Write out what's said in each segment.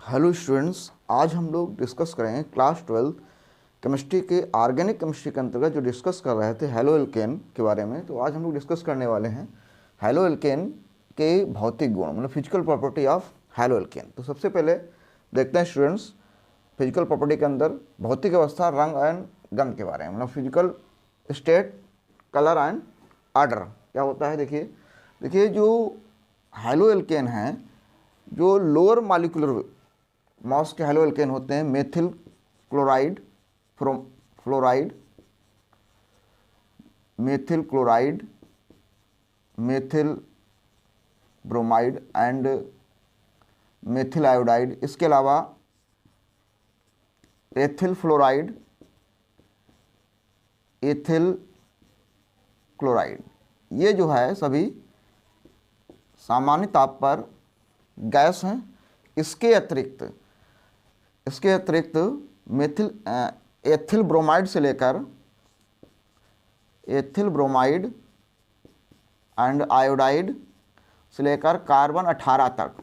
Hello students, आज हम लोग डिस्कस करेंगे क्लास 12 केमिस्ट्री के ऑर्गेनिक केमिस्ट्री के अंतर्गत जो डिस्कस कर रहे थे हैलो एल्केन के बारे में। तो आज हम लोग डिस्कस करने वाले हैं हैलो एल्केन के भौतिक गुण, मतलब physical property of haloalkane. तो सबसे पहले देखते हैं स्टूडेंट्स फिजिकल प्रॉपर्टी के अंदर भौतिक अवस्था, रंग एंड गंध के बारे में, मतलब physical state, colour and order क्या होता है। देखिए जो हैलो एल्केन हैं, जो लोअर मॉलिक्यूलर मास के हैलो एल्केन होते हैं, methyl chloride, fluoride, methyl chloride, methyl bromide and methyl iodide. इसके अलावा एथिल फ्लोराइड, एथिल क्लोराइड, ये जो है सभी सामान्य ताप पर गैस हैं। इसके अतिरिक्त मेथिल एथिल ब्रोमाइड से लेकर एथिल ब्रोमाइड एंड आयोडाइड से लेकर कार्बन 18 तक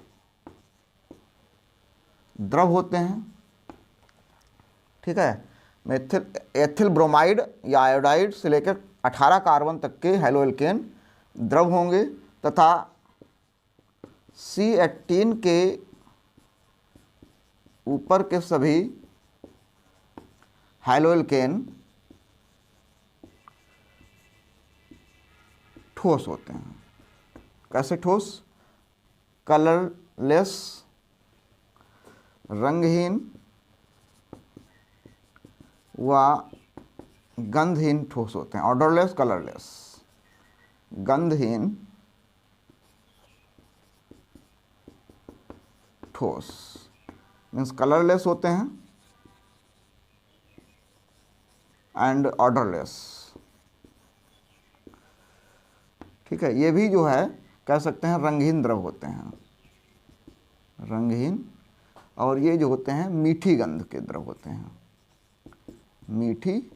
द्रव होते हैं। ठीक है, एथिल ब्रोमाइड या आयोडाइड से लेकर 18 कार्बन तक के हैलो एल्केन द्रव होंगे तथा C18 के ऊपर के सभी हैलो एल्केन ठोस होते हैं। कैसे ठोस? कलरलेस, रंगहीन व गंधहीन ठोस होते हैं। ऑर्डरलेस, कलरलेस, गंधहीन ठोस मीन्स कलरलेस होते हैं एंड ऑर्डरलेस। ठीक है, ये भी जो है कह सकते हैं रंगहीन द्रव होते हैं, रंगहीन। और ये जो होते हैं मीठी गंध के द्रव होते हैं, मीठी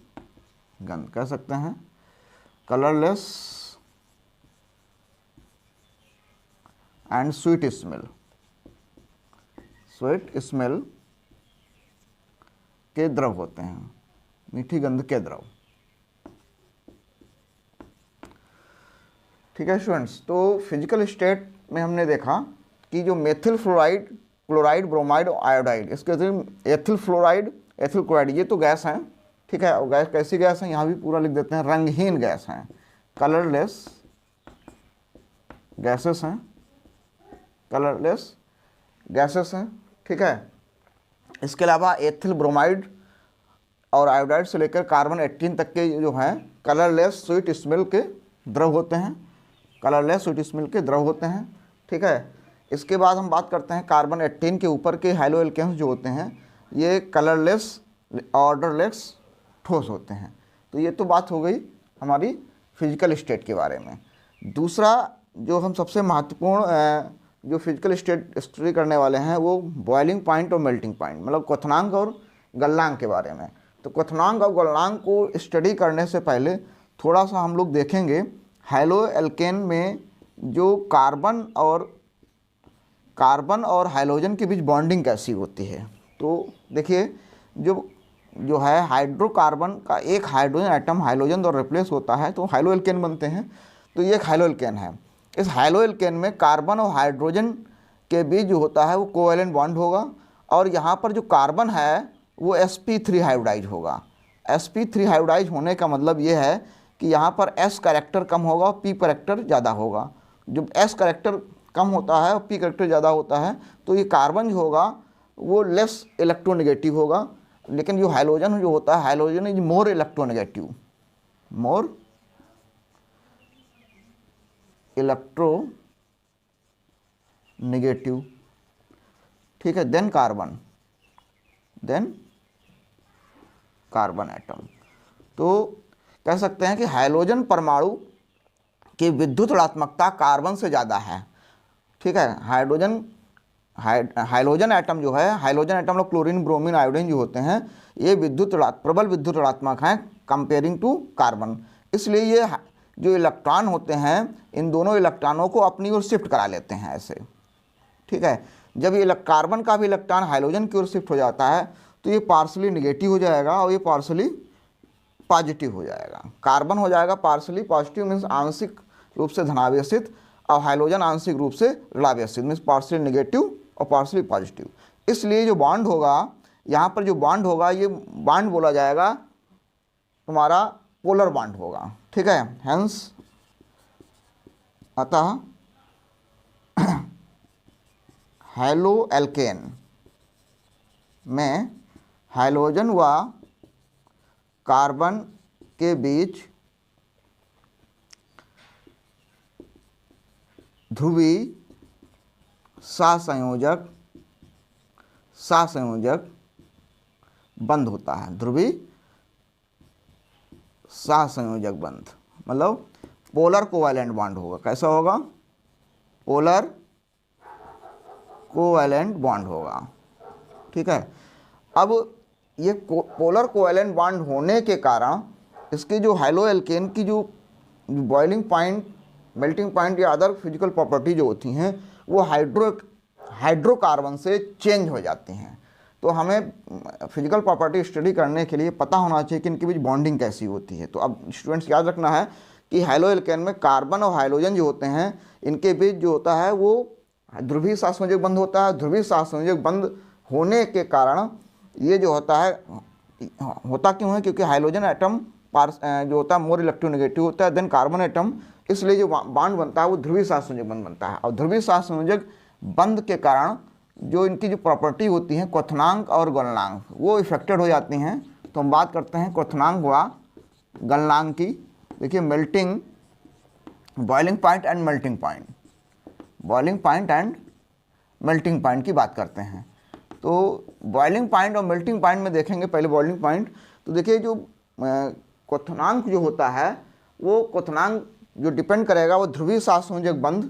गंध कह सकते हैं। Colourless and sweet smell, sweet smell के द्रव होते हैं, मीठी गंध के द्रव। ठीक है स्टूडेंट्स, तो फिजिकल स्टेट में हमने देखा कि जो मेथिल फ्लोराइड, क्लोराइड, ब्रोमाइड और आयोडाइड, इसके अतिरिक्त एथिल फ्लोराइड, एथिल क्लोराइड, ये तो गैस हैं। ठीक है, और गैस कैसी गैस है यहाँ भी पूरा लिख देते हैं, रंगहीन गैस हैं, कलरलेस गैसेस हैं, कलरलेस गैसेस हैं। ठीक है, इसके अलावा एथिल ब्रोमाइड और आयोडाइड से लेकर कार्बन 18 तक के जो हैं कलरलेस स्वीट स्मेल के द्रव होते हैं, कलरलेस स्वीट स्मेल के द्रव होते हैं। ठीक है, इसके बाद हम बात करते हैं कार्बन 18 के ऊपर के हैलो एल्केन्स जो होते हैं, ये कलरलेस, ऑर्डरलेस ठोस होते हैं। तो ये तो बात हो गई हमारी फिजिकल स्टेट के बारे में। दूसरा जो हम सबसे महत्वपूर्ण जो फिजिकल स्टेट स्टडी करने वाले हैं वो बॉइलिंग पॉइंट और मेल्टिंग पॉइंट, मतलब क्वथनांक और गलनांक के बारे में। तो क्वथनांक और गलनांक को स्टडी करने से पहले थोड़ा सा हम लोग देखेंगे हैलो एल्केन में जो कार्बन और हाइड्रोजन के बीच बॉन्डिंग कैसी होती है। तो देखिए जो है हाइड्रोकार्बन का एक हाइड्रोजन एटम हाइड्रोजन द्वारा रिप्लेस होता है तो हैलो एल्केन बनते हैं। तो ये एक हैलो एल्केन है। इस हैलो एल्केन में कार्बन और हाइड्रोजन के बीच जो होता है वो कोवैलेंट बॉन्ड होगा, और यहाँ पर जो कार्बन है वो sp3 हाइब्रिडाइज होगा। sp3 हाइब्रिडाइज होने का मतलब ये है कि यहाँ पर s कैरेक्टर कम होगा और p कैरेक्टर ज़्यादा होगा। जब s कैरेक्टर कम होता है और p कैरेक्टर ज़्यादा होता है तो ये कार्बन जो होगा वो लेस इलेक्ट्रोनेगेटिव होगा, लेकिन जो हाइड्रोजन जो होता है, hydrogen is more electronegative, more electro negative. ठीक है, देन कार्बन एटम। तो कह सकते हैं कि हाइड्रोजन परमाणु की विद्युत ऋणात्मकता कार्बन से ज़्यादा है। ठीक है, हाइड्रोजन एटम जो है, हाइड्रोजन एटम मतलब क्लोरीन, ब्रोमीन, आयोडीन जो होते हैं, ये प्रबल विद्युत ऋणात्मक हैं कंपेयरिंग टू कार्बन। इसलिए ये जो इलेक्ट्रॉन होते हैं, इन दोनों इलेक्ट्रॉनों को अपनी ओर शिफ्ट करा लेते हैं ऐसे। ठीक है, जब ये कार्बन का भी इलेक्ट्रॉन हाइड्रोजन की ओर शिफ्ट हो जाता है तो ये पार्शली निगेटिव हो जाएगा और ये पार्शली पॉजिटिव हो जाएगा। कार्बन हो जाएगा पार्शली पॉजिटिव, मीन्स आंशिक रूप से धनावेशित, और हाइड्रोजन आंशिक रूप से ऋणावेशित, मीन्स पार्शली निगेटिव और पार्शली पॉजिटिव। इसलिए जो बॉन्ड होगा यहाँ पर, जो बॉन्ड होगा ये बॉन्ड बोला जाएगा तुम्हारा पोलर बॉन्ड होगा, ठीक है। हेंस अतः हैलो एल्केन में हाइड्रोजन व कार्बन के बीच ध्रुवीय सहसंयोजक बंध होता है। ध्रुवीय सहसंयोजक बंध मतलब पोलर कोवैलेंट बॉन्ड होगा। कैसा होगा? पोलर कोवैलेंट बॉन्ड होगा, ठीक है। अब ये पोलर कोवैलेंट बॉन्ड होने के कारण इसके जो हैलो एल्केन की जो बॉइलिंग पॉइंट, मेल्टिंग पॉइंट या अदर फिजिकल प्रॉपर्टी जो होती हैं वो हाइड्रोकार्बन से चेंज हो जाती हैं। तो हमें फिजिकल प्रॉपर्टी स्टडी करने के लिए पता होना चाहिए कि इनके बीच बॉन्डिंग कैसी होती है। तो अब स्टूडेंट्स याद रखना है कि हैलो एल्केन में कार्बन और हाइड्रोजन जो होते हैं इनके बीच जो होता है वो ध्रुवीय सहसंयोजक बंध होता है। ध्रुवीय सहसंयोजक बंध होने के कारण ये जो होता है, होता क्यों है? क्योंकि हाइड्रोजन एटम जो होता है मोर इलेक्ट्रोनेगेटिव होता है देन कार्बन एटम, इसलिए जो बॉन्ड बनता है वो ध्रुवीय सहसंयोजक बंध बनता है। और ध्रुवीय सहसंयोजक बंध के कारण जो इनकी जो प्रॉपर्टी होती हैं क्वथनांक और गलनांक वो इफेक्टेड हो जाती हैं। तो हम बात करते हैं क्वथनांक व गलनांक की। देखिए melting, boiling point and melting point, boiling point and melting point की बात करते हैं। तो बॉइलिंग पॉइंट और मेल्टिंग पॉइंट में देखेंगे पहले बॉइलिंग पॉइंट। तो देखिए जो क्वथनांक जो होता है वो क्वथनांक जो डिपेंड करेगा वो ध्रुवीय सहसंयोजक बंध,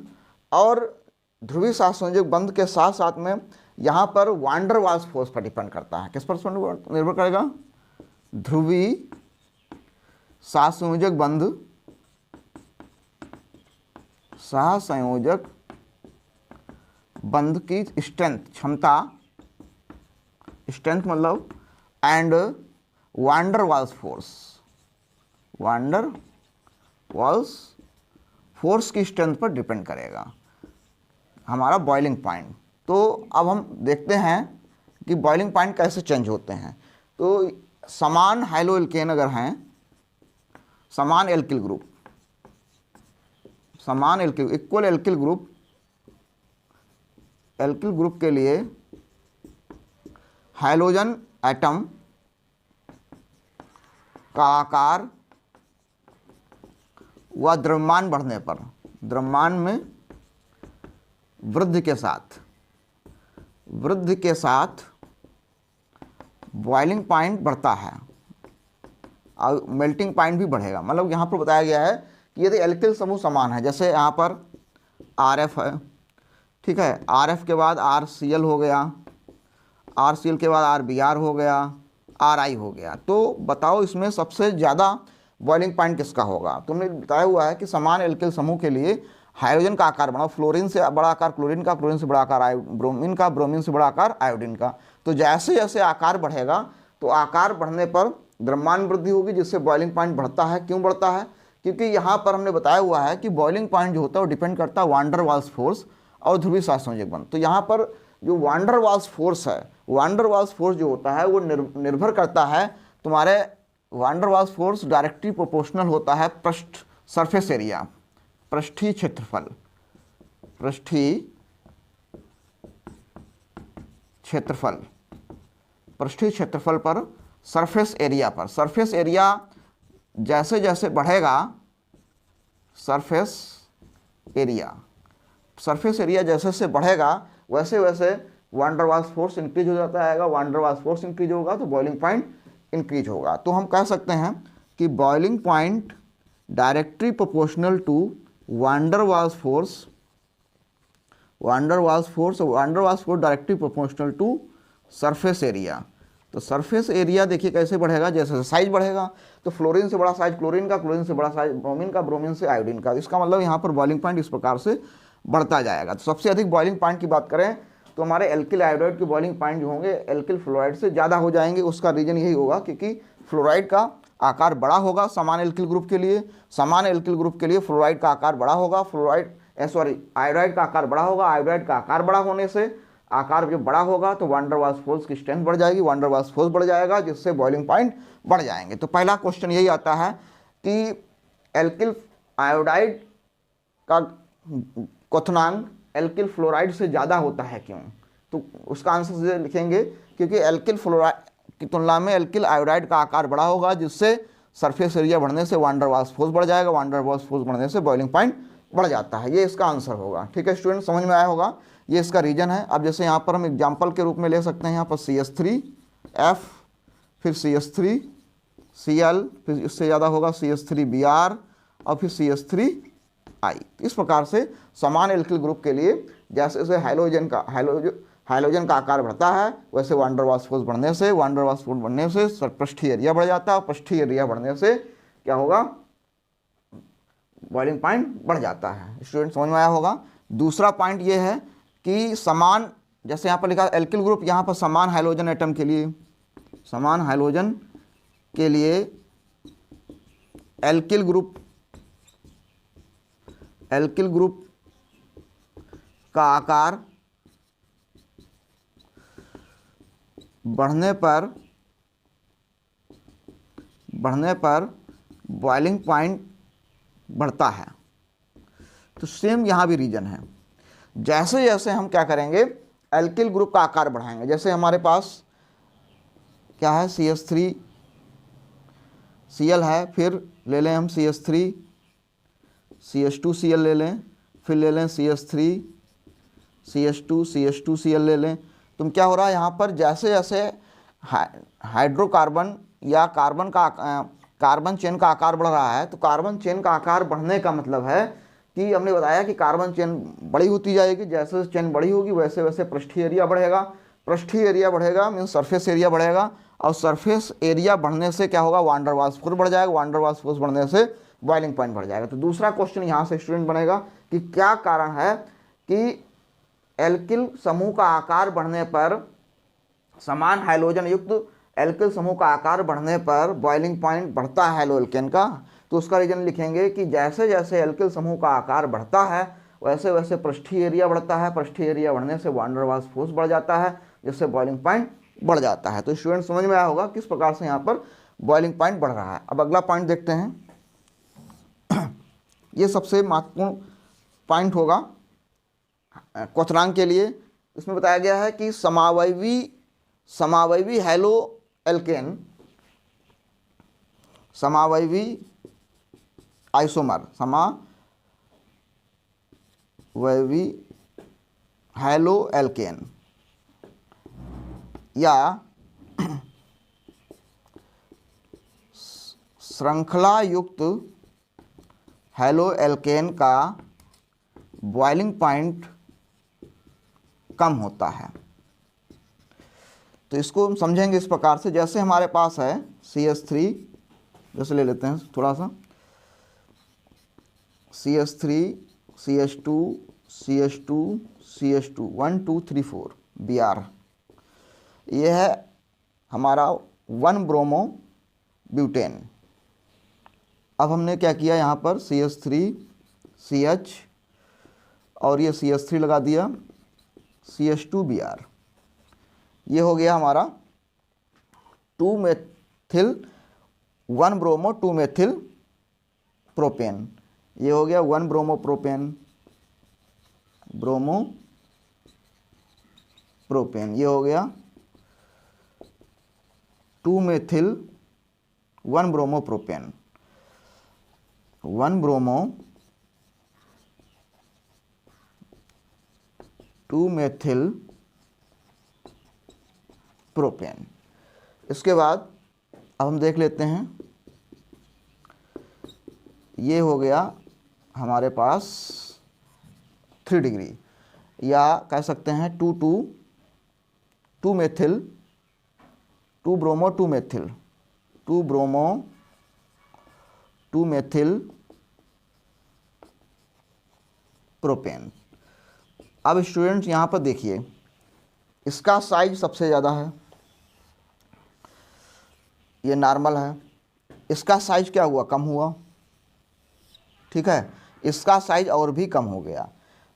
और ध्रुवीय सहसंयोजक बंध के साथ साथ में यहाँ पर वान डर वाल्स फोर्स पर डिपेंड करता है। किस पर निर्भर करेगा? ध्रुवीय सहसंयोजक बंध, सहसंयोजक बंध की स्ट्रेंथ, क्षमता, स्ट्रेंथ मतलब, and one der Waals force, van der Waals force की स्ट्रेंथ पर डिपेंड करेगा हमारा बॉइलिंग पॉइंट। तो अब हम देखते हैं कि बॉइलिंग पॉइंट कैसे चेंज होते हैं। तो समान हैलो एल्केन अगर हैं, समान एल्किल ग्रुप, समान एल्किल इक्वल एल्किल ग्रुप के लिए हाइड्रोजन एटम का आकार व द्रव्यमान बढ़ने पर, द्रव्यमान में वृद्धि के साथ बॉइलिंग पॉइंट बढ़ता है और मेल्टिंग पॉइंट भी बढ़ेगा। मतलब यहाँ पर बताया गया है कि यदि एल्किल समूह समान है, जैसे यहाँ पर RF है, ठीक है, RF के बाद RCl हो गया, RCl के बाद RBr हो गया, RI हो गया, तो बताओ इसमें सबसे ज़्यादा बॉइलिंग पॉइंट किसका होगा? तुमने बताया हुआ है कि समान एल्किल समूह के लिए हाइड्रोजन का आकार बढ़ा, फ्लोरीन से बड़ा आकार क्लोरीन का, क्लोरीन से बड़ा आकार ब्रोमीन का, ब्रोमीन से बड़ा आकार आयोडीन का। तो जैसे जैसे आकार बढ़ेगा तो आकार बढ़ने पर द्रव्यमान वृद्धि होगी जिससे बॉइलिंग पॉइंट बढ़ता है। क्यों बढ़ता है? क्योंकि यहाँ पर हमने बताया हुआ है कि बॉइलिंग पॉइंट जो होता है वो डिपेंड करता है वान डर वाल्स फोर्स और ध्रुवीय सहसंयोजक बंध। तो यहाँ पर जो वान डर वाल्स फोर्स है, वान डर वाल्स फोर्स जो होता है वो निर्भर करता है तुम्हारे, वान der Waals force directly proportional होता है पृष्ठ सरफेस एरिया, पृष्ठीय क्षेत्रफल, पृष्ठीय क्षेत्रफल पर, सरफेस एरिया पर। सरफेस एरिया जैसे जैसे बढ़ेगा, सरफेस एरिया जैसे जैसे बढ़ेगा वैसे वैसे वान डर वाल्स फोर्स इंक्रीज हो जाता है। वान डर वाल्स फोर्स इंक्रीज होगा तो बॉइलिंग पॉइंट इंक्रीज होगा। तो हम कह सकते हैं कि boiling point directly proportional to van der Waals force, van der Waals force directly proportional to surface area. तो सरफेस एरिया देखिए कैसे बढ़ेगा, जैसे साइज बढ़ेगा तो फ्लोरीन से बड़ा साइज क्लोरीन का, क्लोरीन से बड़ा साइज ब्रोमीन का, ब्रोमीन से आयोडीन का। इसका मतलब यहाँ पर बॉइलिंग पॉइंट इस प्रकार से बढ़ता जाएगा। तो सबसे अधिक बॉइलिंग पॉइंट की बात करें तो हमारे एल्किल आयोडाइड के बॉइलिंग पॉइंट जो होंगे एल्किल फ्लोराइड से ज़्यादा हो जाएंगे। उसका रीज़न यही होगा क्योंकि फ्लोराइड का आकार बड़ा होगा समान एल्किल ग्रुप के लिए, समान एल्किल ग्रुप के लिए फ्लोराइड का आकार बड़ा होगा, आयोडाइड का आकार बड़ा होगा। आयोडाइड का आकार बड़ा होने से आकार जब बड़ा होगा तो वान डेर वाल्स फोर्स की स्ट्रेंथ बढ़ जाएगी, वान डेर वाल्स फोर्स बढ़ जाएगा, जिससे बॉइलिंग पॉइंट बढ़ जाएंगे। तो पहला क्वेश्चन यही आता है कि एल्किल आयोडाइड का क्वथनांक एल्किल फ्लोराइड से ज़्यादा होता है क्यों? तो उसका आंसर लिखेंगे क्योंकि एल्किल फ्लोराइड की तुलना में एल्किल आयोडाइड का आकार बड़ा होगा, जिससे सरफेस एरिया बढ़ने से वान डेर वाल्स फोर्स बढ़ जाएगा, वान डेर वाल्स फोर्स बढ़ने से बॉइलिंग पॉइंट बढ़ जाता है। ये इसका आंसर होगा। ठीक है स्टूडेंट, समझ में आया होगा, ये इसका रीजन है। अब जैसे यहाँ पर हम एग्जाम्पल के रूप में ले सकते हैं, यहाँ पर CH3F, फिर CH3Cl, फिर इससे ज़्यादा होगा CH3Br और फिर CH3I। इस प्रकार से समान एल्किल ग्रुप के लिए जैसे जैसे हाइड्रोजन का आकार बढ़ता है वैसे वान डेर वाल्स फोर्स बढ़ने से पृष्ठीय एरिया बढ़ जाता है, और पृष्ठीय एरिया बढ़ने से क्या होगा, बॉइलिंग पॉइंट बढ़ जाता है। स्टूडेंट समझ में आया होगा। दूसरा पॉइंट ये है कि समान, जैसे यहाँ पर लिखा एल्किल ग्रुप, यहाँ पर समान हाइड्रोजन एटम के लिए, समान हाइड्रोजन के लिए एल्किल ग्रुप का आकार बढ़ने पर बॉइलिंग पॉइंट बढ़ता है। तो सेम यहाँ भी रीजन है। जैसे जैसे हम क्या करेंगे, एल्किल ग्रुप का आकार बढ़ाएंगे, जैसे हमारे पास क्या है CH3Cl है, फिर ले लें हम CH2Cl ले लें, फिर ले लें CH2CH2Cl ले लें। तुम क्या हो रहा है यहाँ पर, जैसे जैसे हाइड्रोकार्बन या कार्बन चेन का आकार बढ़ रहा है, तो कार्बन चेन का आकार बढ़ने का मतलब है कि हमने बताया कि कार्बन चेन बड़ी होती जाएगी। जैसे जैसे चेन बड़ी होगी वैसे वैसे पृष्ठीय एरिया बढ़ेगा, पृष्ठीय एरिया बढ़ेगा मीन्स सरफेस एरिया बढ़ेगा, और सरफेस एरिया बढ़ने से क्या होगा, वान डेर वाल्स फोर्स बढ़ जाएगा, वान डेर वाल्स फोर्स बढ़ने से बॉइलिंग पॉइंट बढ़ जाएगा। तो दूसरा क्वेश्चन यहाँ से स्टूडेंट बनेगा कि क्या कारण है कि एल्किल समूह का आकार बढ़ने पर, समान हाइड्रोजन युक्त एल्किल समूह का आकार बढ़ने पर बॉइलिंग पॉइंट बढ़ता है एल्केन का? तो उसका रीजन लिखेंगे कि जैसे जैसे एल्किल समूह का आकार बढ़ता है वैसे वैसे पृष्ठीय एरिया बढ़ता है, पृष्ठीय एरिया बढ़ने से वान डेर वाल्स फोर्स बढ़ जाता है, जिससे बॉइलिंग पॉइंट बढ़ जाता है। तो स्टूडेंट समझ में आया होगा किस प्रकार से यहाँ पर बॉइलिंग पॉइंट बढ़ रहा है। अब अगला पॉइंट देखते हैं। ये सबसे महत्वपूर्ण पॉइंट होगा क्वथनांक के लिए। इसमें बताया गया है कि समावयवी हैलो एल्केन, समावयवी आइसोमर, समावयवी हैलो एल्केन या श्रृंखला युक्त हैलो एल्केन का बॉइलिंग पॉइंट कम होता है। तो इसको हम समझेंगे इस प्रकार से, जैसे हमारे पास है CH3, जैसे ले लेते हैं थोड़ा सा, CH3 CH2 CH2 CH2 1 2 3 4 Br, ये है हमारा 1 ब्रोमो ब्यूटेन। अब हमने क्या किया, यहाँ पर CH3 CH और ये CH3 लगा दिया, CH2 Br, ये हो गया हमारा 2 मेथिल 1 ब्रोमो 2 मेथिल प्रोपेन, ये हो गया 1 ब्रोमो प्रोपेन, ये हो गया 2 methyl 1 bromo propane, 1 bromo 2 methyl propane. इसके बाद अब हम देख लेते हैं, ये हो गया हमारे पास 3 डिग्री, या कह सकते हैं 2 methyl 2 bromo 2 methyl 2 bromo 2 methyl propane. अब स्टूडेंट्स यहाँ पर देखिए, इसका साइज सबसे ज़्यादा है, ये नॉर्मल है। इसका साइज क्या हुआ, कम हुआ, ठीक है। इसका साइज और भी कम हो गया।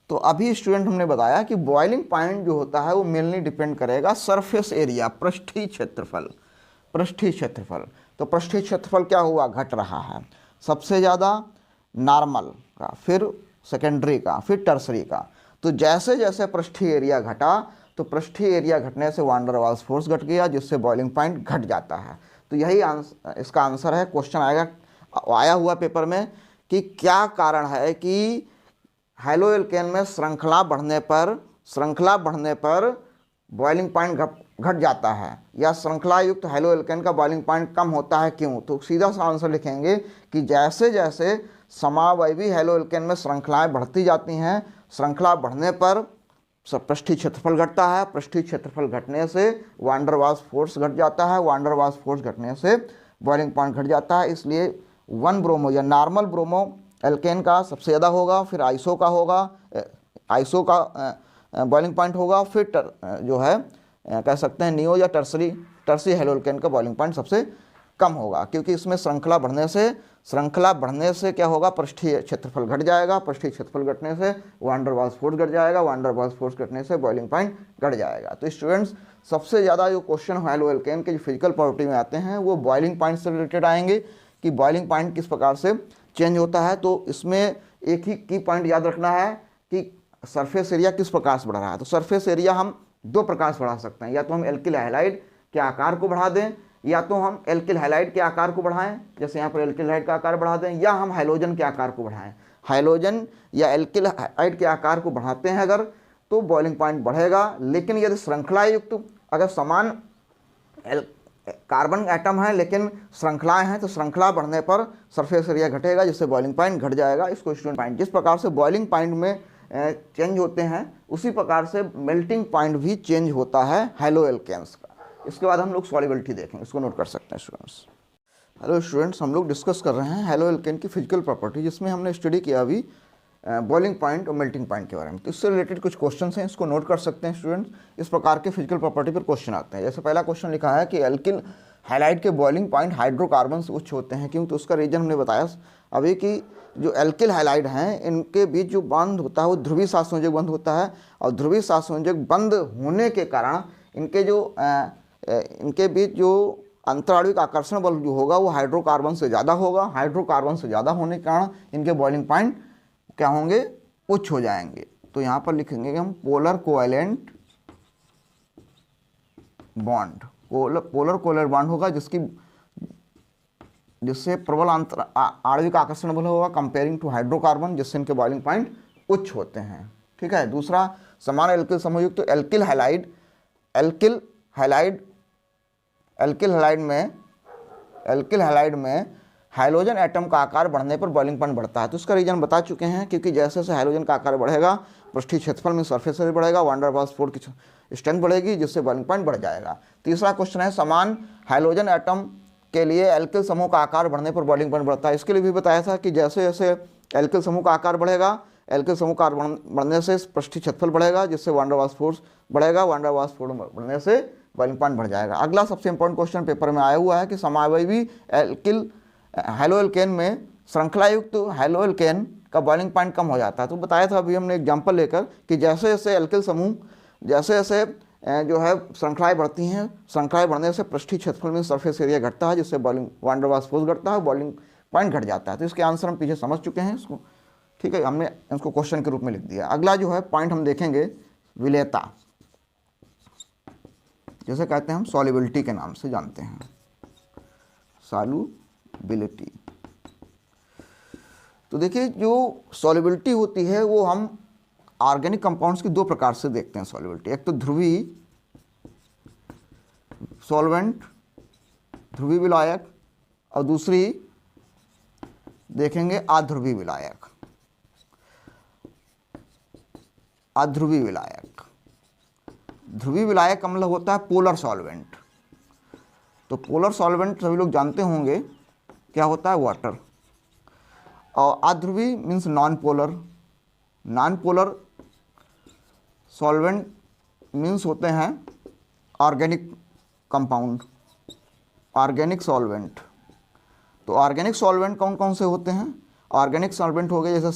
तो अभी स्टूडेंट हमने बताया कि बॉइलिंग पॉइंट जो होता है वो मेनली डिपेंड करेगा सरफेस एरिया, पृष्ठीय क्षेत्रफल, पृष्ठीय क्षेत्रफल। तो पृष्ठीय क्षेत्रफल क्या हुआ, घट रहा है, सबसे ज़्यादा नॉर्मल का, फिर सेकेंडरी का, फिर टर्सरी का। तो जैसे जैसे पृष्ठीय एरिया घटा तो पृष्ठीय एरिया घटने से वान डेर वाल्स फोर्स घट गया, जिससे बॉइलिंग पॉइंट घट जाता है। तो यही इसका आंसर है। क्वेश्चन आया हुआ पेपर में कि क्या कारण है कि हैलोएल्केन में श्रृंखला बढ़ने पर बॉइलिंग पॉइंट घट जाता है, या श्रृंखला युक्त हैलोएल्केन का बॉइलिंग पॉइंट कम होता है, क्यों? तो सीधा सा आंसर लिखेंगे कि जैसे जैसे समावयवी हैलोएल्केन में श्रृंखलाएं बढ़ती जाती हैं, श्रृंखला बढ़ने पर पृष्ठीय क्षेत्रफल घटता है, पृष्ठीय क्षेत्रफल घटने से वान डेर वाल्स फोर्स घट जाता है, वान डेर वाल्स फोर्स घटने से बॉइलिंग पॉइंट घट जाता है। इसलिए 1 ब्रोमो या नॉर्मल ब्रोमो एल्केन का सबसे ज़्यादा होगा, फिर आइसो का होगा, आइसो का बॉइलिंग पॉइंट होगा, फिर जो है कह सकते हैं नियो या टर्सरी हैलोएल्केन का बॉइलिंग पॉइंट सबसे कम होगा, क्योंकि इसमें श्रृंखला बढ़ने से क्या होगा, पृष्ठीय क्षेत्रफल घट जाएगा, पृष्ठीय क्षेत्रफल घटने से वान डेर वाल्स फोर्स घट जाएगा, वान डेर वाल्स फोर्स घटने से बॉइलिंग पॉइंट घट जाएगा। तो स्टूडेंट्स सबसे ज़्यादा जो क्वेश्चन हैलोएल्केन के जो फिजिकल प्रॉपर्टी में आते हैं वो बॉइलिंग पॉइंट से रिलेटेड आएंगे कि बॉइलिंग पॉइंट किस प्रकार से चेंज होता है। तो इसमें एक ही की पॉइंट याद रखना है कि सरफेस एरिया किस प्रकार से बढ़ रहा है। तो सरफेस एरिया हम दो प्रकार से बढ़ा सकते हैं, या तो हम एल्किल हैलाइड के आकार को बढ़ा दें, या तो हम एल्किल हैलाइड के आकार को बढ़ाएं, जैसे यहाँ पर एल्किल हैलाइड का आकार बढ़ा दें, या हम हाइलोजन के आकार को बढ़ाएं। हाइलोजन या एल्किल हैलाइड के आकार को बढ़ाते हैं अगर, तो बॉइलिंग पॉइंट बढ़ेगा। लेकिन यदि श्रृंखला युक्त अगर समान कार्बन एटम है लेकिन श्रृंखलाएं हैं, तो श्रृंखला बढ़ने पर सरफेस एरिया घटेगा, जिससे बॉइलिंग पॉइंट घट जाएगा। इसको स्टूडेंट पॉइंट, जिस प्रकार से बॉइलिंग पॉइंट में चेंज होते हैं उसी प्रकार से मेल्टिंग पॉइंट भी चेंज होता है हैलोएल्केन्स का। इसके बाद हम लोग सॉल्युबिलिटी देखेंगे, इसको नोट कर सकते हैं स्टूडेंट्स। हेलो स्टूडेंट्स, हम लोग डिस्कस कर रहे हैं हैलोएल्केन की फिजिकल प्रॉपर्टी, जिसमें हमने स्टडी किया अभी बॉइलिंग पॉइंट और मेल्टिंग पॉइंट के बारे में। तो इससे रिलेटेड कुछ क्वेश्चंस हैं, इसको नोट कर सकते हैं स्टूडेंट्स। इस प्रकार के फिजिकल प्रॉपर्टी पर क्वेश्चन आते हैं। जैसे पहला क्वेश्चन लिखा है कि एल्किल हैलाइड के बॉइलिंग पॉइंट हाइड्रोकार्बन से उच्च होते हैं, क्यों? तो उसका रीजन हमने बताया अभी कि जो एल्किल हैलाइड हैं इनके बीच जो बंध होता है वो ध्रुवीय सात संयोजक बंध होता है, और ध्रुवीय सात संयोजक बंध होने के कारण इनके बीच जो अंतराणविक आकर्षण बल जो होगा वो हाइड्रोकार्बन से ज़्यादा होगा। हाइड्रोकार्बन से ज़्यादा होने के कारण इनके बॉइलिंग पॉइंट क्या होंगे, उच्च हो जाएंगे। तो यहाँ पर लिखेंगे कि हम polar covalent bond, polar covalent bond होगा जिससे प्रबल आणविक आकर्षण बल होगा कंपेयरिंग टू हाइड्रोकार्बन, जिससे इनके बॉइलिंग पॉइंट उच्च होते हैं। ठीक है। दूसरा, समान एल्किल समूहयुक्त तो एल्किल हैलाइड में हाइलोजन एटम का आकार बढ़ने पर बॉइलिंग पॉइंट बढ़ता है। तो उसका रीजन बता चुके हैं, क्योंकि जैसे जैसे हाइलोजन का आकार बढ़ेगा पृष्ठीय क्षेत्रफल में सरफेस एरिया बढ़ेगा, वान डेर वाल्स फोर्स की स्ट्रेंथ बढ़ेगी, जिससे बॉइलिंग पॉइंट बढ़ जाएगा। तीसरा क्वेश्चन है, समान हाइलोजन एटम के लिए एल्किल समूह का आकार बढ़ने पर बॉइलिंग पॉइंट बढ़ता है। इसके लिए भी बताया था कि जैसे जैसे एल्किल समूह का आकार बढ़ेगा, एल्किल समूह का आकार बढ़ने से पृष्ठीय क्षेत्रफल बढ़ेगा, जिससे वान डेर वाल्स फोर्स बढ़ेगा, वान डेर वाल्स फोर्स बढ़ने से बॉइलिंग पॉइंट बढ़ जाएगा। अगला सबसे इंपॉर्टेंट क्वेश्चन पेपर में आया हुआ है कि समावयवी हैलोएल्केन में श्रृंखलायुक्त हैलोएल्केन का बॉइलिंग पॉइंट कम हो जाता है। तो बताया था अभी हमने एग्जांपल लेकर कि जैसे जैसे एल्किल समूह जैसे जो है श्रृंखलाएं बढ़ती हैं, श्रृंखलाएं बढ़ने से पृष्ठीय क्षेत्रफल में सरफेस एरिया घटता है, जिससे boiling van der Waals force घटता है, बॉइलिंग पॉइंट घट जाता है। तो इसके आंसर हम पीछे समझ चुके हैं इसको। ठीक है, हमने इसको क्वेश्चन के रूप में लिख दिया। अगला जो है पॉइंट हम देखेंगे विलेयता, जैसे कहते हैं हम सॉल्युबिलिटी के नाम से जानते हैं, सॉल्युबिलिटी। तो देखिए, जो सॉल्युबिलिटी होती है वो हम ऑर्गेनिक कंपाउंड्स की दो प्रकार से देखते हैं सॉल्युबिलिटी। एक तो ध्रुवीय सॉल्वेंट, ध्रुवीय विलायक, और दूसरी देखेंगे अध्रुवीय विलायक। अध्रुवीय विलायक, ध्रुवीय विलायक का मतलब होता है पोलर सॉल्वेंट। तो पोलर सॉल्वेंट सभी लोग जानते होंगे क्या होता है, वाटर। और अध्रुवीय means non polar. Non polar solvent means होते हैं ऑर्गेनिक कंपाउंड, ऑर्गेनिक सॉल्वेंट। तो ऑर्गेनिक सॉल्वेंट कौन कौन से होते हैं? ऑर्गेनिक सॉल्वेंट हो गए जैसे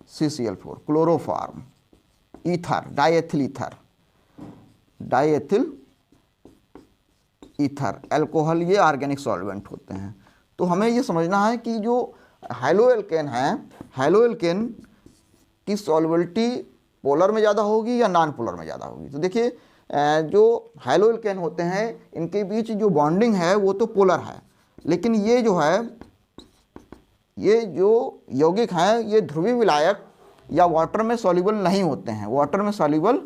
CCl4, chloroform, ether, diethyl ether, alcohol, ये ऑर्गेनिक सॉल्वेंट होते हैं। तो हमें ये समझना है कि जो हैलोएल्केन है, हैलोएल्केन की सॉल्युबिलिटी पोलर में ज़्यादा होगी या नॉन पोलर में ज़्यादा होगी? तो देखिए जो हैलोएल्केन होते हैं इनके बीच जो बॉन्डिंग है वो तो पोलर है, लेकिन ये जो है, ये जो यौगिक हैं ये ध्रुवीय विलायक या वाटर में सॉल्युबल नहीं होते हैं, वाटर में सॉल्युबल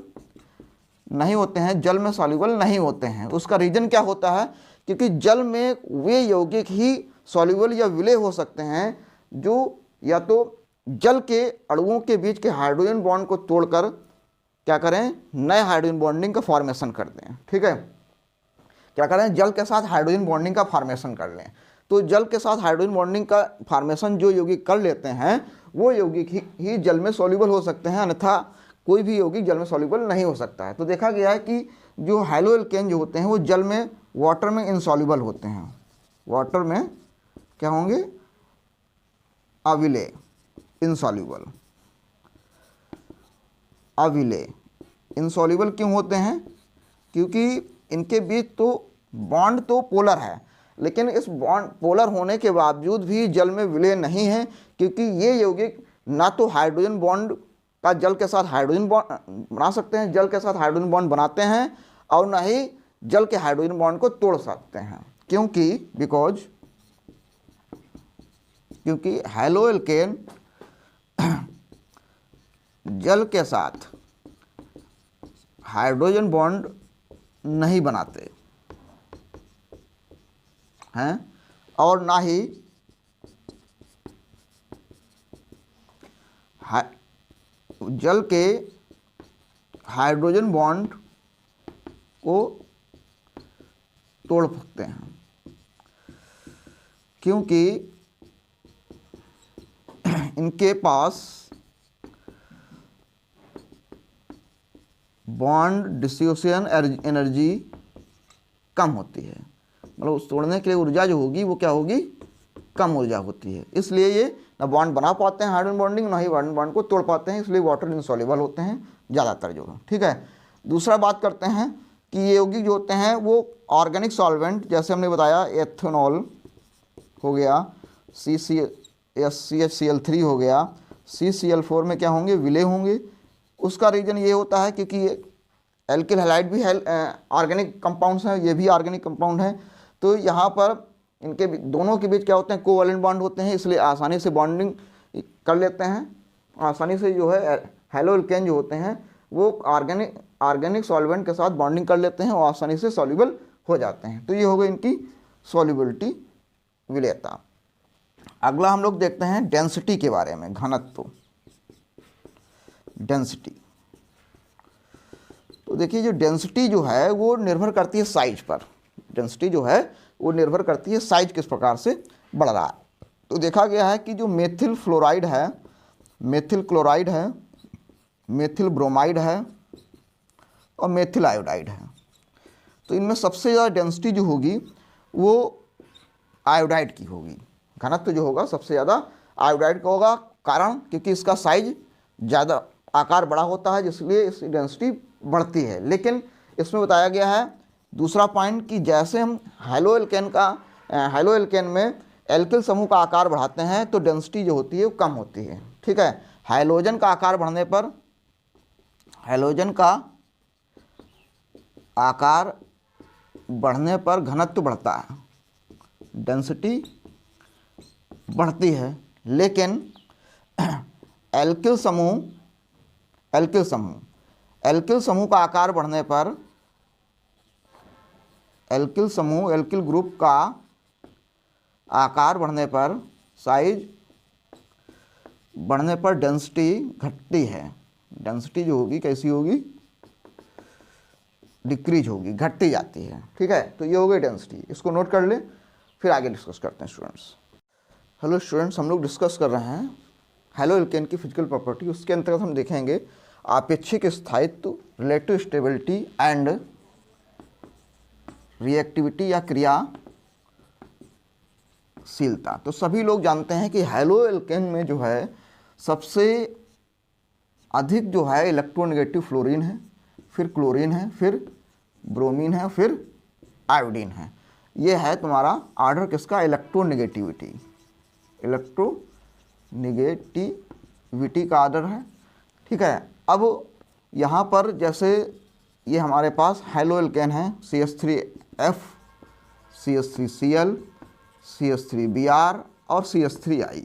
नहीं होते हैं, जल में सॉल्युबल नहीं होते हैं। उसका रीज़न क्या होता है? क्योंकि जल में वे यौगिक ही सॉल्युबल या विलय हो सकते हैं जो या तो जल के अणुओं के बीच के हाइड्रोजन बॉन्ड को तोड़कर क्या करें, नए हाइड्रोजन बॉन्डिंग का फॉर्मेशन कर दें। ठीक है, क्या करें, जल के साथ हाइड्रोजन बॉन्डिंग का फॉर्मेशन कर लें। तो जल के साथ हाइड्रोजन बॉन्डिंग का फॉर्मेशन जो यौगिक कर लेते हैं वो यौगिक ही जल में सॉल्युबल हो सकते हैं, अन्यथा कोई भी यौगिक जल में सॉल्युबल नहीं हो सकता है। तो देखा गया है कि जो हैलोएल्केन जो होते हैं वो जल में, वाटर में इनसॉल्युबल होते हैं, वाटर में क्या होंगे, अविलेय, इनसॉल्युबल, अविलेय, इनसॉल्युबल क्यों होते हैं? क्योंकि इनके बीच तो बॉन्ड तो पोलर है, लेकिन इस बॉन्ड पोलर होने के बावजूद भी जल में विलय नहीं है, क्योंकि ये यौगिक ना तो हाइड्रोजन बॉन्ड का जल के साथ हाइड्रोजन बॉन्ड बना सकते हैं, जल के साथ हाइड्रोजन बॉन्ड बनाते हैं, और ना ही जल के हाइड्रोजन बॉन्ड को तोड़ सकते हैं। क्योंकि हैलोएल्केन जल के साथ हाइड्रोजन बॉन्ड नहीं बनाते हैं, और ना ही जल के हाइड्रोजन बॉन्ड को तोड़ सकते हैं, क्योंकि इनके पास बॉन्ड डिसोसिएशन एनर्जी कम होती है, मतलब उस तोड़ने के लिए ऊर्जा जो होगी वो क्या होगी, कम ऊर्जा होती है। इसलिए ये ना बॉन्ड बना पाते हैं हाइड्रोजन बॉन्डिंग, ना ही हाइड्रोजन बॉन्ड को तोड़ पाते हैं, इसलिए वाटर इनसॉल्युबल होते हैं ज़्यादातर जो। ठीक है, दूसरा बात करते हैं कि ये यौगिक जो होते हैं वो ऑर्गेनिक सॉल्वेंट, जैसे हमने बताया एथेनॉल हो गया, CHCl3 हो गया, CCl4 में क्या होंगे, विलय होंगे। उसका रीज़न ये होता है क्योंकि ये एल्किल हैलाइड भी ऑर्गेनिक कंपाउंड्स हैं, ये भी ऑर्गेनिक कंपाउंड हैं। तो यहाँ पर इनके दोनों के बीच क्या होते हैं, कोवैलेंट बॉन्ड होते हैं, इसलिए आसानी से बॉन्डिंग कर लेते हैं, आसानी से जो है हैलोएल्केन जो होते हैं वो ऑर्गेनिक सॉल्वेंट के साथ बॉन्डिंग कर लेते हैं और आसानी से सॉल्युबल हो जाते हैं। तो ये हो गई इनकी सॉल्युबिलिटी, विलेयता। अगला हम लोग देखते हैं डेंसिटी के बारे में, घनत्व, डेंसिटी। तो देखिए जो डेंसिटी जो है वो निर्भर करती है साइज पर, डेंसिटी जो है वो निर्भर करती है साइज किस प्रकार से बढ़ रहा है। तो देखा गया है कि जो मेथिल फ्लोराइड है, मेथिल क्लोराइड है, मेथिल ब्रोमाइड है और मेथिल आयोडाइड है, तो इनमें सबसे ज़्यादा डेंसिटी जो होगी वो आयोडाइड की होगी। घनत्व जो होगा सबसे ज़्यादा आयोडाइड का होगा, कारण क्योंकि इसका साइज ज़्यादा, आकार बड़ा होता है, जिसलिए इसकी डेंसिटी बढ़ती है। लेकिन इसमें बताया गया है दूसरा पॉइंट कि जैसे हम हैलोएल्केन में एल्किल समूह का आकार बढ़ाते हैं तो डेंसिटी जो होती है वो कम होती है। ठीक है, हाइड्रोजन का आकार बढ़ने पर, हाइड्रोजन का आकार बढ़ने पर घनत्व बढ़ता है, डेंसिटी बढ़ती है। लेकिन एल्किल समूह का आकार बढ़ने पर, एल्किल ग्रुप का आकार बढ़ने पर, साइज बढ़ने पर डेंसिटी घटती है। डेंसिटी जो होगी कैसी होगी, डिक्रीज होगी, घटती जाती है। ठीक है, तो ये हो गई डेंसिटी, इसको नोट कर ले, फिर आगे डिस्कस करते हैं स्टूडेंट्स। हेलो स्टूडेंट्स, हम लोग डिस्कस कर रहे हैं हैलोएल्केन की फिजिकल प्रॉपर्टी। उसके अंतर्गत हम देखेंगे आपेक्षिक स्थायित्व, रिलेटिव स्टेबिलिटी एंड रिएक्टिविटी या क्रियाशीलता। तो सभी लोग जानते हैं कि हैलो एल्केन में जो है सबसे अधिक जो है इलेक्ट्रोनेगेटिव फ्लोरीन है, फिर क्लोरीन है, फिर ब्रोमीन है, फिर आयोडीन है। ये है तुम्हारा आर्डर किसका, इलेक्ट्रोनेगेटिविटी, इलेक्ट्रोनेगेटिविटी का आर्डर है। ठीक है, अब यहाँ पर जैसे ये हमारे पास हैलो एल्केन है, CH3F, CH3Cl, CH3Br और CH3I।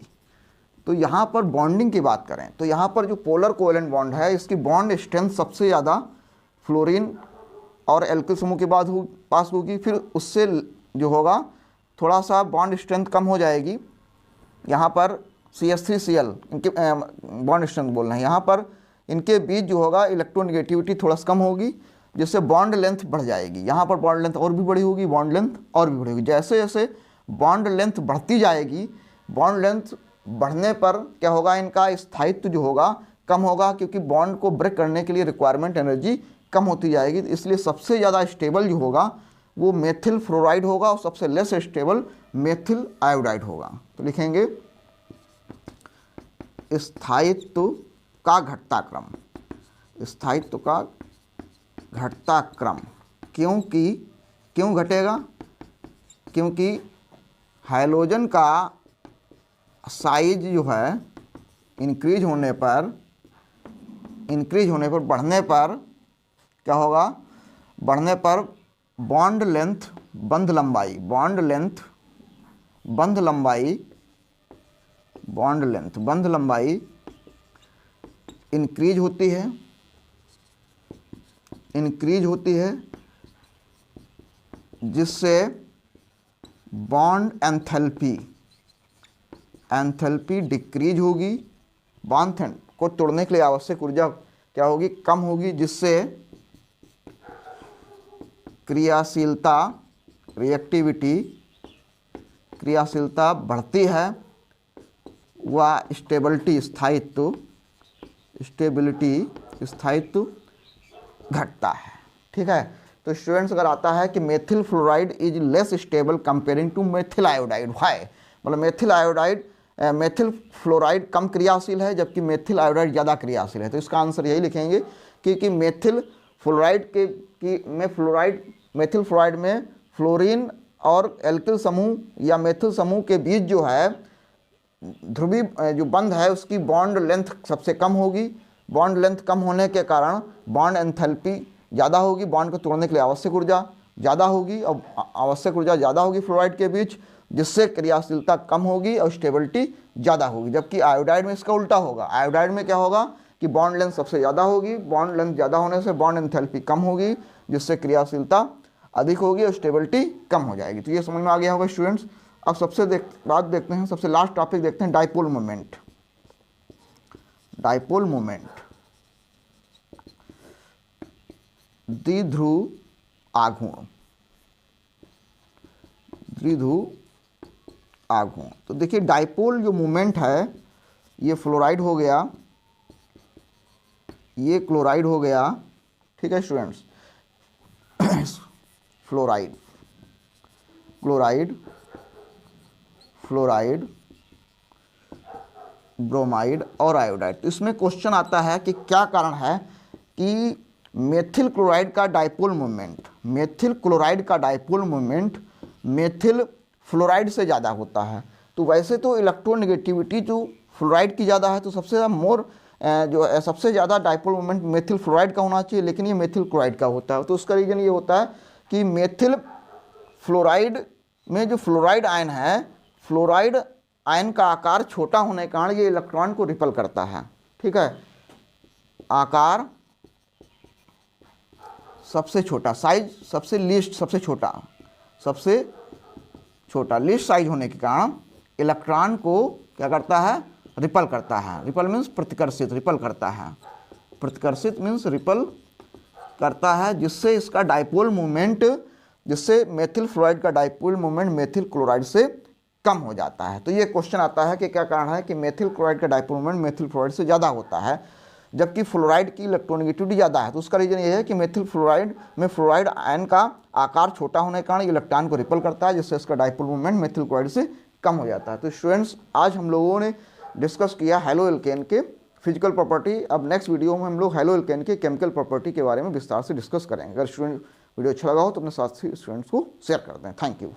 तो यहाँ पर बॉन्डिंग की बात करें तो यहाँ पर जो पोलर कोवेलेंट बॉन्ड है इसकी बॉन्ड स्ट्रेंथ सबसे ज़्यादा फ्लोरीन और एल्किल समूह के बाद पास होगी, फिर उससे जो होगा थोड़ा सा बॉन्ड स्ट्रेंथ कम हो जाएगी। यहाँ पर CH3Cl इनके बॉन्ड स्ट्रेंथ बोल रहे हैं, यहाँ पर इनके बीच जो होगा इलेक्ट्रोनेगेटिविटी थोड़ा सा कम होगी, जिससे बॉन्ड लेंथ बढ़ जाएगी। यहाँ पर बॉन्ड लेंथ और भी बड़ी होगी, बॉन्ड लेंथ और भी बड़ी होगी। जैसे जैसे बॉन्ड लेंथ बढ़ती जाएगी, बॉन्ड लेंथ बढ़ने पर क्या होगा, इनका स्थायित्व जो होगा कम होगा, क्योंकि बॉन्ड को ब्रेक करने के लिए रिक्वायरमेंट एनर्जी कम होती जाएगी। इसलिए सबसे ज़्यादा स्टेबल जो होगा वो मेथिल फ्लोराइड होगा और सबसे लेस स्टेबल मेथिल आयोडाइड होगा। तो लिखेंगे स्थायित्व का घटता क्रम, स्थायित्व का घटता क्रम। क्यों घटेगा, क्योंकि हाइड्रोजन का साइज जो है इंक्रीज होने पर बढ़ने पर क्या होगा, बढ़ने पर बॉन्ड लेंथ बंध लंबाई इंक्रीज होती है, जिससे बॉन्ड एंथैल्पी डिक्रीज होगी। बॉन्ड को तोड़ने के लिए आवश्यक ऊर्जा क्या होगी, कम होगी, जिससे क्रियाशीलता क्रियाशीलता बढ़ती है व स्थायित्व घटता है। ठीक है, तो स्टूडेंट्स अगर आता है कि methyl fluoride is less stable comparing to methyl iodide, why, मतलब मेथिल फ्लोराइड कम क्रियाशील है जबकि मेथिल आयोडाइड ज़्यादा क्रियाशील है। तो इसका आंसर यही लिखेंगे कि मेथिल फ्लोराइड में फ्लोरीन और एल्किल समूह या मेथिल समूह के बीच जो है ध्रुवीय जो बंध है उसकी बॉन्ड लेंथ सबसे कम होगी। बॉन्ड लेंथ कम होने के कारण बॉन्ड एंथैल्पी ज़्यादा होगी, बॉन्ड को तोड़ने के लिए आवश्यक ऊर्जा ज़्यादा होगी और आवश्यक ऊर्जा ज़्यादा होगी फ्लोराइड के बीच, जिससे क्रियाशीलता कम होगी और स्टेबिलिटी ज़्यादा होगी। जबकि आयोडाइड में इसका उल्टा होगा, आयोडाइड में क्या होगा कि बॉन्ड लेंथ सबसे ज़्यादा होगी, बॉन्ड लेंथ ज़्यादा होने से बॉन्ड एंथैल्पी कम होगी, जिससे क्रियाशीलता अधिक होगी और स्टेबिलिटी कम हो जाएगी। तो ये समझ में आ गया होगा स्टूडेंट्स। अब सबसे बात देखते हैं, सबसे लास्ट टॉपिक देखते हैं, डाइपोल मोमेंट। द्विध्रुव आघूर्ण। तो देखिए डाइपोल जो मोमेंट है, ये फ्लोराइड हो गया, ये क्लोराइड हो गया। ठीक है स्टूडेंट्स, फ्लोराइड, ब्रोमाइड और आयोडाइड। तो इसमें क्वेश्चन आता है कि क्या कारण है कि मेथिल क्लोराइड का डाइपोल मोमेंट मेथिल फ्लोराइड से ज़्यादा होता है। तो वैसे तो इलेक्ट्रोनेगेटिविटी जो फ्लोराइड की ज़्यादा है, तो सबसे ज़्यादा डाइपोल मोमेंट मेथिल फ्लोराइड का होना चाहिए, लेकिन ये मेथिल क्लोराइड का होता है। तो उसका रीज़न ये होता है कि मेथिल फ्लोराइड में जो फ्लोराइड आयन है, फ्लोराइड आयन का आकार छोटा होने के कारण ये इलेक्ट्रॉन को रिपल करता है। ठीक है, आकार सबसे छोटा, साइज सबसे लीस्ट साइज होने के कारण इलेक्ट्रॉन को क्या करता है, रिपल करता है। रिपल मीन्स प्रतिकर्षित, रिपल करता है, प्रतिकर्षित मीन्स रिपल करता है, जिससे इसका डाइपोल मोमेंट, जिससे मेथिल फ्लोराइड का डाइपोल मोमेंट मेथिल क्लोराइड से कम हो जाता है। तो ये क्वेश्चन आता है कि क्या कारण है कि मेथिल क्लोराइड का डाइपोल मोमेंट मेथिल फ्लोराइड से ज़्यादा होता है। जबकि फ्लोराइड की इलेक्ट्रोनेगेटिविटी ज़्यादा है। तो उसका रीज़न ये है कि मेथिल फ्लोराइड में फ्लोराइड आयन का आकार छोटा होने के कारण इलेक्ट्रॉन को रिपल करता है, जिससे इसका डाइपोल मोमेंट मेथिल क्लोराइड से कम हो जाता है। तो स्टूडेंट्स, आज हम लोगों ने डिस्कस किया हैलो एल्केन के फिजिकल प्रॉपर्टी। अब नेक्स्ट वीडियो में हम लोग हैलो एल्केन के केमिकल प्रॉपर्टी के बारे में विस्तार से डिस्कस करेंगे। अगर स्टूडेंट वीडियो अच्छा लगा हो तो अपने साथी स्टूडेंट्स को शेयर कर दें। Thank you.